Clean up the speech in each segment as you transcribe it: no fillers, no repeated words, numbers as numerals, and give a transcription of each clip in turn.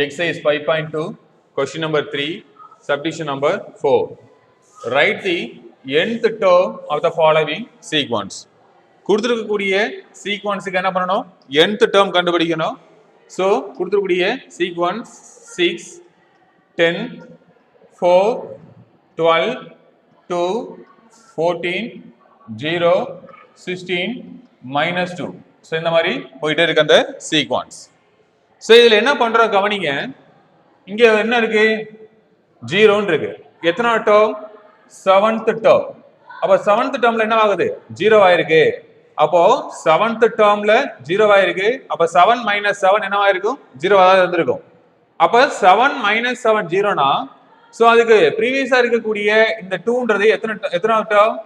Exercise 5.2, question number 3, subdivision number 4. Write the nth term of the following sequence. கொடுத்துருக்கக்கூடிய சீக்வன்ஸுக்கு என்ன பண்ணணும்? nth term கண்டுபிடிக்கணும். So கொடுத்துருக்கக்கூடிய sequence 6, 10, 4, 12, 2, 14, 0, 16, -2. So இந்த மாதிரி போயிட்டே இருக்கு அந்த சீக்வன்ஸ். ஸோ இதில் என்ன பண்ணுறோம் கவனிங்க, இங்கே என்ன இருக்கு? 0 இருக்கு. எத்தனை டேர்ம்? 7th term. அப்போ 7th டேர்ம்ல என்ன ஆகுது? 0 ஆயிருக்கு. அப்போ 7th டேர்ம்ல 0 ஆயிருக்கு. அப்போ 7 - 7 என்ன ஆயிருக்கும்? 0 ஆக இருந்திருக்கும். அப்போ 7 - 7 0னா, ஸோ அதுக்கு ப்ரீவியஸா இருக்கக்கூடிய இந்த 2ன்றது எத்தனை டேர்ம்?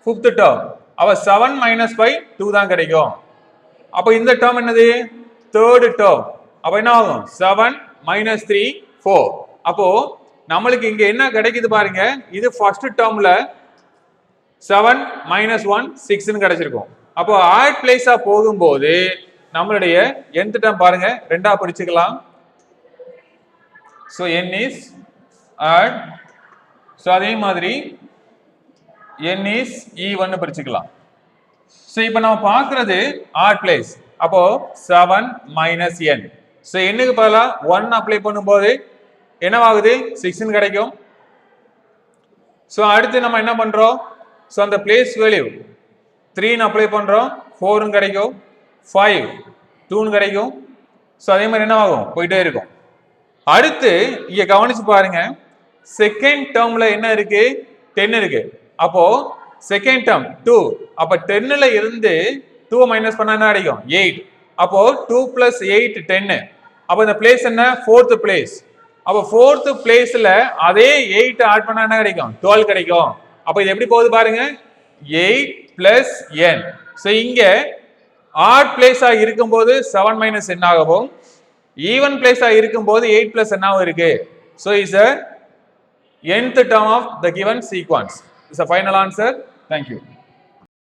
5th term. அப்போ 7 - 5 2 தான் கிடைக்கும். அப்போ இந்த டேர்ம் என்னது? 3rd term. அப்போ என்ன ஆகும்? 7 - 3 4. அப்போ நம்மளுக்கு இங்க என்ன கிடைக்குது பாருங்க, இது ஃபர்ஸ்ட் டேர்ம்ல 7 - 1 6ன்னு கிடைச்சிருக்கும். அப்போ ஆட் பிளேஸா போகும்போது நம்மளுடைய nth டேர்ம் பாருங்க, ரெண்டா பிரிச்சுக்கலாம். So n is odd. So அதே மாதிரி n இஸ் ஈவன் பிரிச்சுக்கலாம். ஸோ இப்போ நம்ம பார்க்கறது ஆட் பிளேஸ். அப்போ 7 - n. ஸோ என்னுக்கு பதிலாக 1 அப்ளை பண்ணும்போது என்னவாகுது? 6ன்னு கிடைக்கும். ஸோ அடுத்து நம்ம என்ன பண்றோம்? ஸோ அந்த பிளேஸ் வேல்யூ 3ன்னு அப்ளை பண்றோம், 4ன்னு கிடைக்கும், 5 2ன்னு கிடைக்கும். ஸோ அதே மாதிரி என்ன ஆகும்? போயிட்டே இருக்கும். அடுத்து இங்க கவனிச்சு பாருங்க, செகண்ட் டேர்ம்ல என்ன இருக்கு? 10 இருக்கு. அப்போ செகண்ட் டேர்ம் 2. அப்ப 10ல இருந்து 2 மைனஸ் பண்ணா என்ன கிடைக்கும்? 8. அப்போ 2 + 8 10. அப்போ இந்த பிளேஸ் என்ன? 4th place. அப்போ 4th பிளேஸ்ல அதே 8 ஆட் பண்ணா என்ன கிடைக்கும்? 12 கிடைக்கும். அப்போ இது எப்படி போகுது பாருங்க, 8 + n. ஸோ இங்க ஆட் பிளேஸா இருக்கும்போது 7 - n ஆகவும், ஈவன் பிளேஸா இருக்கும்போது 8 + n ஆகவும் இருக்கு. So is a nth term of the given sequence. Is a final answer. Thank you.